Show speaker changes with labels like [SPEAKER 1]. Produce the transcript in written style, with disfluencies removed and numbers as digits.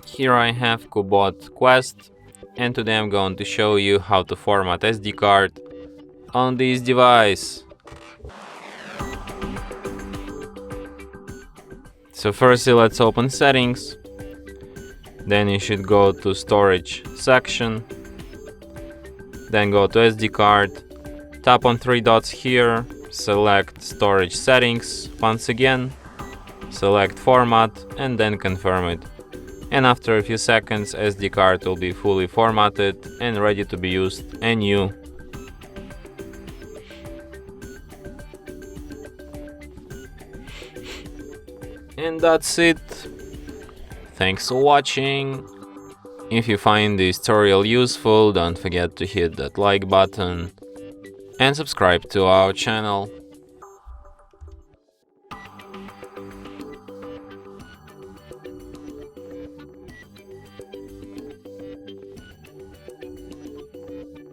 [SPEAKER 1] Here I have CUBOT Quest, and today I'm going to show you how to format SD card on this device. So firstly, let's open settings. Then you should go to storage section. Then go to SD card. Tap on three dots here. Select storage settings. Once again, select format and then confirm it. And after a few seconds, SD card will be fully formatted and ready to be used anew. And that's it. Thanks for watching. If you find this tutorial useful, don't forget to hit that like button and subscribe to our channel.